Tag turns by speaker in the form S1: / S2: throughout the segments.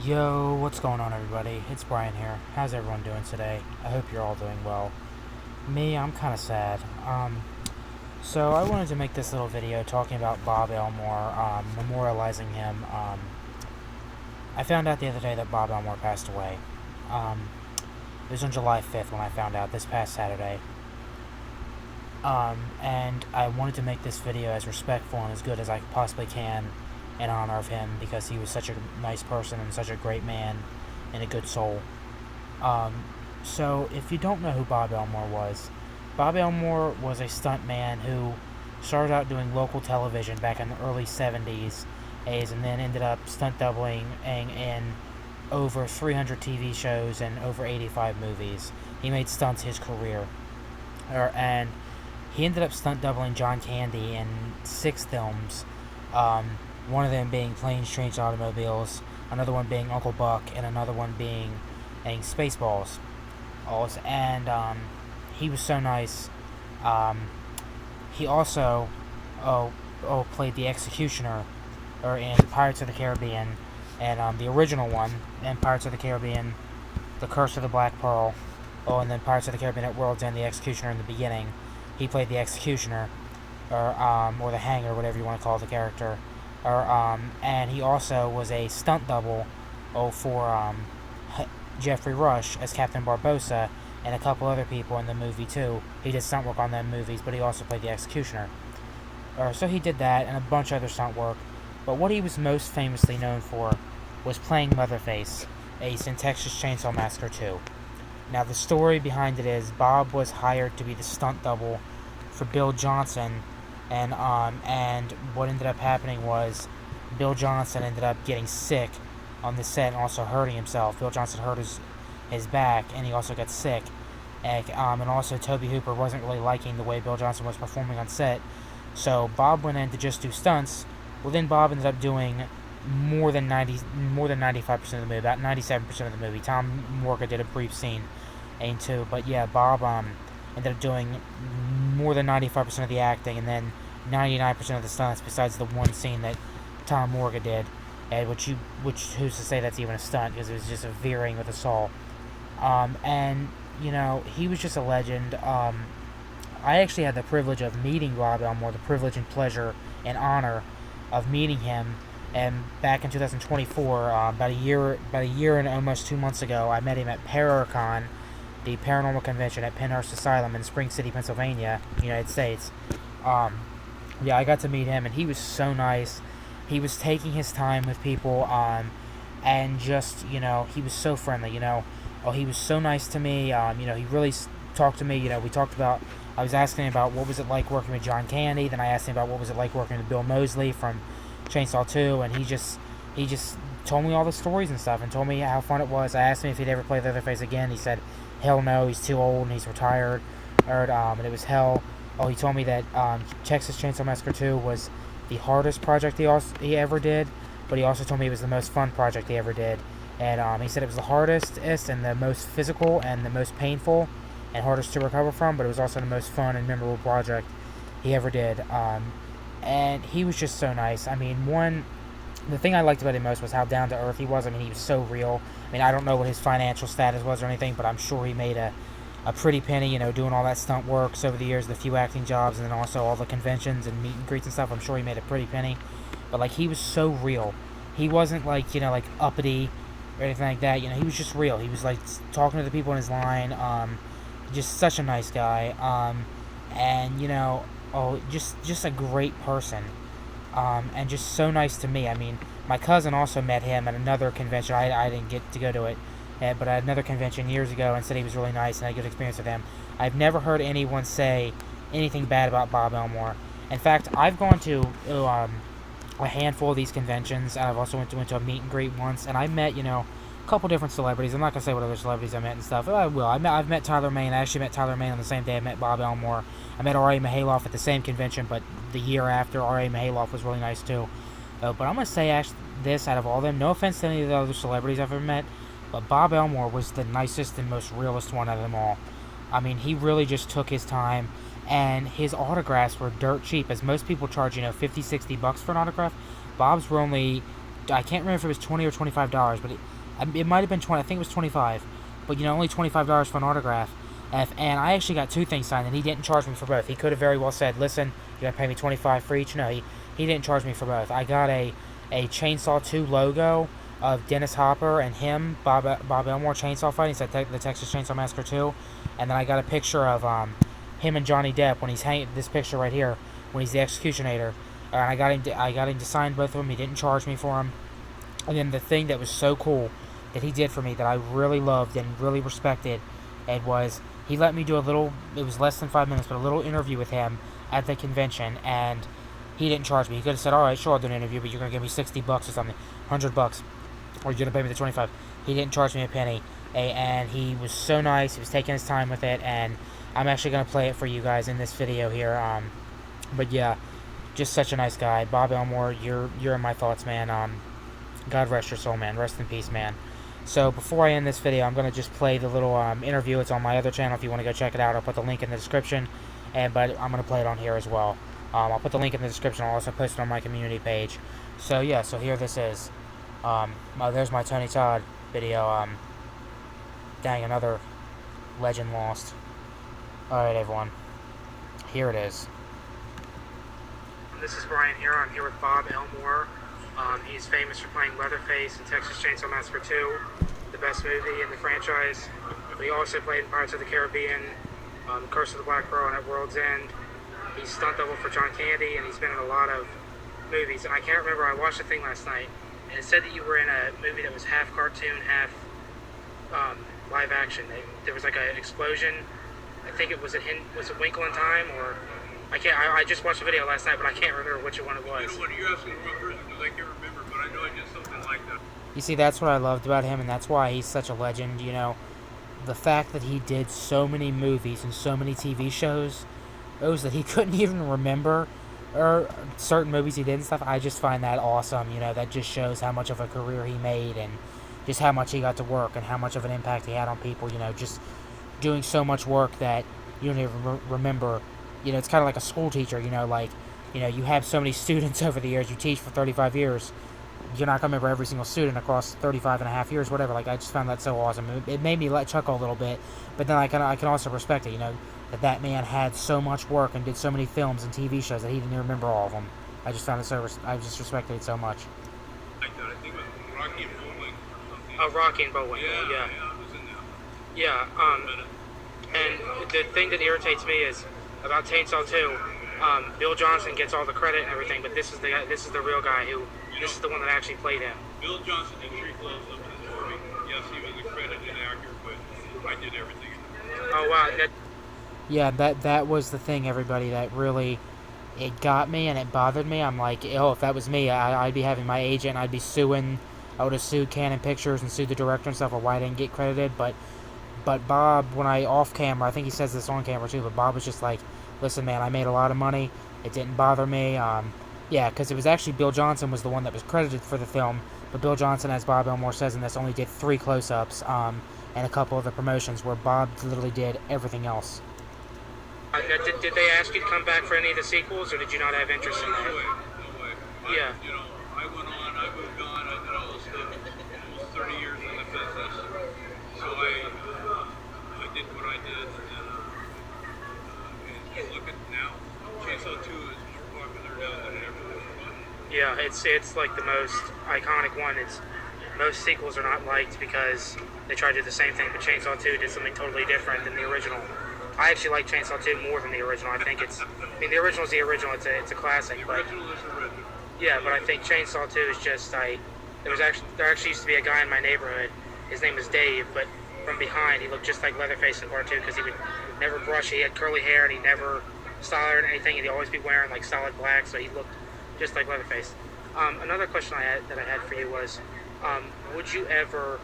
S1: Yo, what's going on, everybody? It's Brian here. How's everyone doing today? I hope you're all doing well. Me, I'm kind of sad. So I wanted to make this little video talking about Bob Elmore, memorializing him. I found out the other day that Bob Elmore passed away. It was on July 5th when I found out, this past Saturday. And I wanted to make this video as respectful and as good as I possibly can in honor of him because he was such a nice person and such a great man and a good soul. Um, so, if you don't know who Bob Elmore was a stunt man who started out doing local television back in the early 70s and then ended up stunt doubling in over 300 TV shows and over 85 movies. He made stunts his career. And he ended up stunt doubling John Candy in 6 films, one of them being Planes, Trains, Automobiles, another one being Uncle Buck, and another one being Spaceballs. And he was so nice. He also played the Executioner in Pirates of the Caribbean, and the original one in Pirates of the Caribbean, The Curse of the Black Pearl. And then Pirates of the Caribbean at World's End, the Executioner in the beginning. He played the Executioner, or the Hanger, whatever you want to call the character. And he also was a stunt double for Jeffrey Rush as Captain Barbossa and a couple other people in the movie too. He did stunt work on them movies, but he also played the Executioner. So he did that and a bunch of other stunt work. But what he was most famously known for was playing Leatherface, Ace in Texas Chainsaw Massacre 2. Now the story behind it is Bob was hired to be the stunt double for Bill Johnson, and what ended up happening was Bill Johnson ended up getting sick on the set and also hurting himself. Bill Johnson hurt his back and he also got sick, and also Tobe Hooper wasn't really liking the way Bill Johnson was performing on set, so Bob went in to just do stunts. Well, then Bob ended up doing more than 95% of the movie, about 97% of the movie. Tom Morga did a brief scene too, but yeah, Bob ended up doing more than 95% of the acting and then 99% of the stunts, besides the one scene that Tom Morga did, and which who's to say that's even a stunt, because it was just a veering with a saw. And he was just a legend. I actually had the privilege of meeting Bob Elmore, the privilege and pleasure and honor of meeting him. And back in 2024, about a year and almost 2 months ago, I met him at ParaCon, the paranormal convention at Penhurst Asylum in Spring City, Pennsylvania, United States. Yeah, I got to meet him, and he was so nice. He was taking his time with people, and just, he was so friendly, he was so nice to me. He really talked to me. We talked about, I was asking him about what was it like working with John Candy, then I asked him about what was it like working with Bill Moseley from Chainsaw 2, and he just told me all the stories and stuff, and told me how fun it was. I asked him if he'd ever play Leatherface again. He said, hell no, he's too old and he's retired, and it was hell. He told me that Texas Chainsaw Massacre 2 was the hardest project he ever did, but he also told me it was the most fun project he ever did. And he said it was the hardest and the most physical and the most painful and hardest to recover from, but it was also the most fun and memorable project he ever did. And he was just so nice. I mean, the thing I liked about him most was how down to earth he was. I mean, he was so real. I mean, I don't know what his financial status was or anything, but I'm sure he made a pretty penny, doing all that stunt works over the years, the few acting jobs, and then also all the conventions and meet and greets and stuff. I'm sure he made a pretty penny. But, he was so real. He wasn't, uppity or anything like that. He was just real. He was, talking to the people in his line. Just such a nice guy. And, just a great person. And just so nice to me. I mean, my cousin also met him at another convention. I didn't get to go to it, but at another convention years ago, and said he was really nice and I had a good experience with him. I've never heard anyone say anything bad about Bob Elmore. In fact, I've gone to a handful of these conventions, and I've also went to a meet and greet once, and I met, a couple different celebrities. I'm not going to say what other celebrities I met and stuff. I will. I've met Tyler Mane. I actually met Tyler Mane on the same day I met Bob Elmore. I met R.A. Mihailoff at the same convention, but the year after, R.A. Mihailoff was really nice too. But I'm going to say actually this, out of all of them, no offense to any of the other celebrities I've ever met, but Bob Elmore was the nicest and most realist one out of them all. I mean, he really just took his time, and his autographs were dirt cheap, as most people charge, $50, $60 for an autograph. Bob's were only I can't remember if it was $20 or $25, but it might have been 20. I think it was 25, but only $25 for an autograph. And I actually got 2 things signed, and he didn't charge me for both. He could have very well said, "Listen, you gotta pay me 25 for each." No, he didn't charge me for both. I got a Chainsaw 2 logo of Dennis Hopper and him, Bob Elmore chainsaw fighting. Said the Texas Chainsaw Massacre 2, and then I got a picture of him and Johnny Depp when he's hanging. This picture right here when he's the executioner. And I got him to sign both of them. He didn't charge me for them. And then the thing that was so cool that he did for me that I really loved and really respected, it was he let me do a little. It was less than 5 minutes, but a little interview with him at the convention, and he didn't charge me. He could have said, "All right, sure, I'll do an interview, but you're gonna give me $60 or something, $100, or you're gonna pay me the 25." He didn't charge me a penny, and he was so nice. He was taking his time with it, and I'm actually gonna play it for you guys in this video here. But yeah, just such a nice guy. Bob Elmore, you're in my thoughts, man. God rest your soul, man. Rest in peace, man. So before I end this video, I'm gonna just play the little interview. It's on my other channel if you want to go check it out. I'll put the link in the description, but I'm gonna play it on here as well. I'll put the link in the description. I'll also post it on my community page. So yeah, so here this is. There's my Tony Todd video. Dang, another legend lost. All right, everyone. Here it is. This is Brian here. I'm here with Bob Elmore. He's famous for playing Leatherface in Texas Chainsaw Massacre 2, the best movie in the franchise. But he also played in Pirates of the Caribbean, Curse of the Black Pearl, and at World's End. He's stunt double for John Candy, and he's been in a lot of movies. And I can't remember, I watched a thing last night, and it said that you were in a movie that was half cartoon, half live action. There was like an explosion. I think it was a Winkle in Time, or I just watched a video last night, but I can't remember which one it was.
S2: You know what, you're asking the wrong person because I can't remember, but I know I did something like that.
S1: You see, that's what I loved about him, and that's why he's such a legend, The fact that he did so many movies and so many TV shows, those that he couldn't even remember, or certain movies he did and stuff, I just find that awesome, That just shows how much of a career he made, and just how much he got to work, and how much of an impact he had on people, just doing so much work that you don't even remember. It's kind of like a school teacher, you have so many students over the years, you teach for 35 years, you're not going to remember every single student across 35 and a half years, whatever. I just found that so awesome. It made me chuckle a little bit, but then I can also respect it, that man had so much work and did so many films and TV shows that he didn't even remember all of them. I just found it I just respected it so much.
S2: Like that, I think it was Rocky and Bullwinkle or something.
S1: Oh, Rocky and Bullwinkle, yeah.
S2: Yeah, I was in that.
S1: Yeah, and the thing that irritates me is about Chainsaw 2, Bill Johnson gets all the credit and everything, but this is the real guy who, this is the one that actually played him.
S2: Bill Johnson did 3 close-ups in this movie. Yes, he was a credited actor, but I did everything.
S1: Oh wow. Yeah, that was the thing, everybody, that really, it got me and it bothered me. I'm like, oh, if that was me, I'd be having my agent, I'd be suing, I would have sued Canon Pictures and sued the director and stuff for why I didn't get credited, but Bob, when I off camera, I think he says this on camera too, but Bob was just like, listen, man, I made a lot of money, it didn't bother me, yeah, because it was actually Bill Johnson was the one that was credited for the film, but Bill Johnson, as Bob Elmore says in this, only did 3 close-ups, and a couple of the promotions, where Bob literally did everything else. Did they ask you to come back for any of the sequels, or did you not have interest in that?
S2: No way.
S1: Yeah.
S2: I went on, I moved on, I did all this stuff, almost 30 years in the business, so I did what I did, and look at now, Chainsaw 2 is more popular now than it ever was.
S1: Yeah, it's like the most iconic one. Most sequels are not liked because they try to do the same thing, but Chainsaw 2 did something totally different than the original. I actually like Chainsaw 2 more than the original. I think the original is the original. It's a classic.
S2: The original is original.
S1: Yeah, but I think Chainsaw 2 is just there actually used to be a guy in my neighborhood. His name was Dave, but from behind he looked just like Leatherface in part 2 because he would never brush. He had curly hair and he never styled or anything, and he'd always be wearing like solid black, so he looked just like Leatherface. Another question I had for you was, would you ever,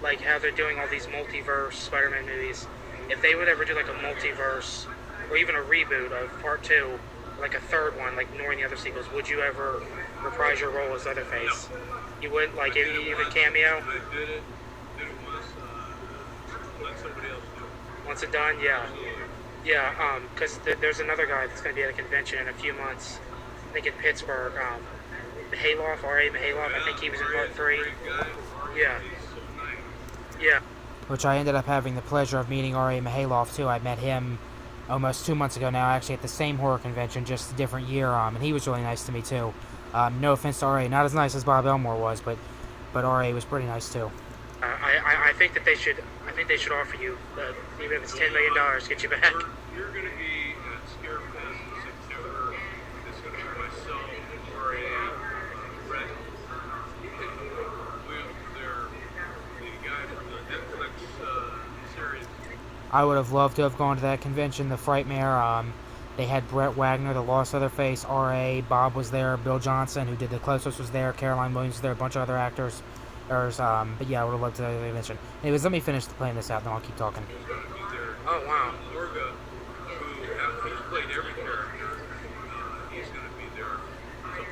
S1: like how they're doing all these multiverse Spider-Man movies, if they would ever do like a multiverse or even a reboot of part 2, like a third one, like ignoring the other sequels, would you ever reprise your role as Leatherface?
S2: No.
S1: You wouldn't, like, even cameo?
S2: I did it once, let somebody else do it.
S1: Once it's done, yeah.
S2: Absolutely.
S1: Yeah, because there's another guy that's going to be at a convention in a few months, I think in Pittsburgh, Mihailoff, R.A. Mihailoff. I think he was in part 3. Yeah. Yeah. Which I ended up having the pleasure of meeting R.A. Mihailoff, too. I met him almost 2 months ago now, actually, at the same horror convention, just a different year, and he was really nice to me, too. No offense to R.A., not as nice as Bob Elmore was, but R.A. was pretty nice, too. I think that they should offer you, even if it's $10 million, get you back.
S2: You're going to be at Scarefest in September. It's going to be myself, R.A., Brett. They're the guy from the Netflix series.
S1: I would have loved to have gone to that convention, the Frightmare. They had Brett Wagner, the Lost Leatherface, R.A., Bob was there, Bill Johnson, who did the Close-Ups, was there, Caroline Williams was there, a bunch of other actors. But yeah, I would have loved to mention. Anyways, let me finish playing this out, then I'll keep talking.
S2: Oh, wow. Morga, who's played every character, he's going to be there. So,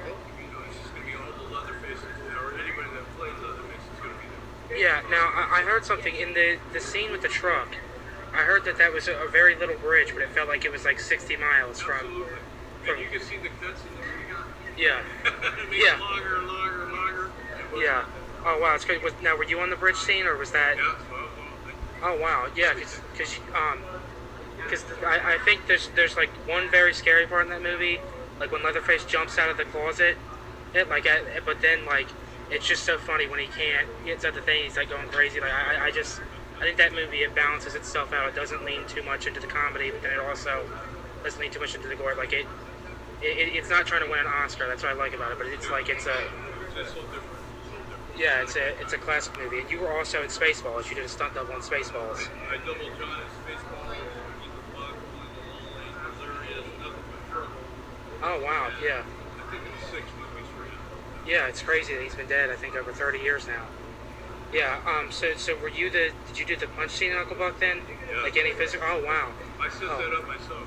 S2: it's just going to be all the Leatherfaces, or anybody that plays Leatherface is going to be there.
S1: Yeah, now, I heard something in the scene with the truck. I heard that was a very little bridge, but it felt like it was like 60 miles from...
S2: And you can see the cuts in the movie.
S1: Yeah.
S2: It makes it longer and longer and longer.
S1: Yeah. Oh, wow, it's good. Now, were you on the bridge scene, or was that...
S2: Yeah,
S1: oh, wow, yeah, because I think there's like one very scary part in that movie, like when Leatherface jumps out of the closet, but then, like, it's just so funny when he gets at the thing, he's like going crazy. Like, I think that movie, it balances itself out. It doesn't lean too much into the comedy, but then it also doesn't lean too much into the gore. Like, it's not trying to win an Oscar, that's what I like about it, but it's like, it's a...
S2: It's so different.
S1: Yeah, it's a classic movie. And you were also in Spaceballs. You did a stunt double in Spaceballs.
S2: I doubled John in Spaceballs. He's a bug, the lonely, hilarious, nothing but trouble.
S1: Oh, wow, yeah.
S2: I think it's 6 movies for him.
S1: Yeah, it's crazy that he's been dead, I think, over 30 years now. Yeah, so were you did you do the punch scene in Uncle Buck then?
S2: Yeah.
S1: Like any physical? Oh, wow.
S2: I set that up myself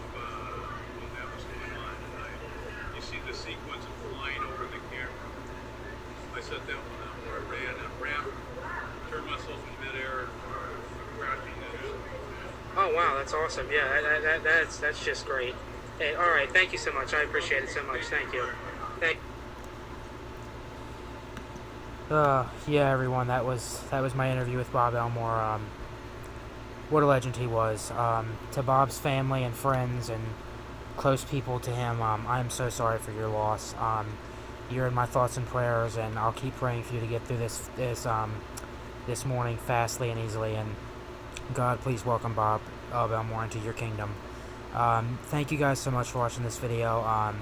S2: when that was going on. And you see the sequence of flying over the camera. I set that one up where I ran a ramp, turned myself in midair, crashing into.
S1: Oh, wow, that's awesome. Yeah, that's just great. Hey, all right, thank you so much. I appreciate it so much. Thank you. Yeah, everyone, that was my interview with Bob Elmore. What a legend he was. To Bob's family and friends and close people to him, I'm so sorry for your loss. You're in my thoughts and prayers, and I'll keep praying for you to get through this morning fastly and easily. And God, please welcome Bob Elmore into your kingdom. Thank you guys so much for watching this video.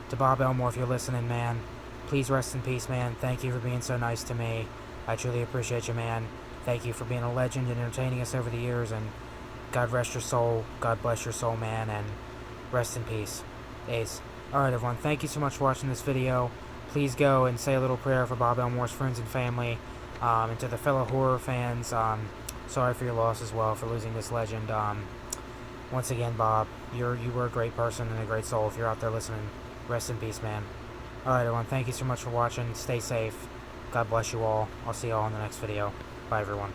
S1: To Bob Elmore, if you're listening, man, please rest in peace, man. Thank you for being so nice to me. I truly appreciate you, man. Thank you for being a legend and entertaining us over the years, and God rest your soul. God bless your soul, man, and rest in peace. Ace. Alright, everyone, thank you so much for watching this video. Please go and say a little prayer for Bob Elmore's friends and family, and to the fellow horror fans, sorry for your loss as well, for losing this legend. Once again, Bob, you were a great person and a great soul. If you're out there listening, rest in peace, man. Alright, everyone, thank you so much for watching. Stay safe. God bless you all. I'll see you all in the next video. Bye, everyone.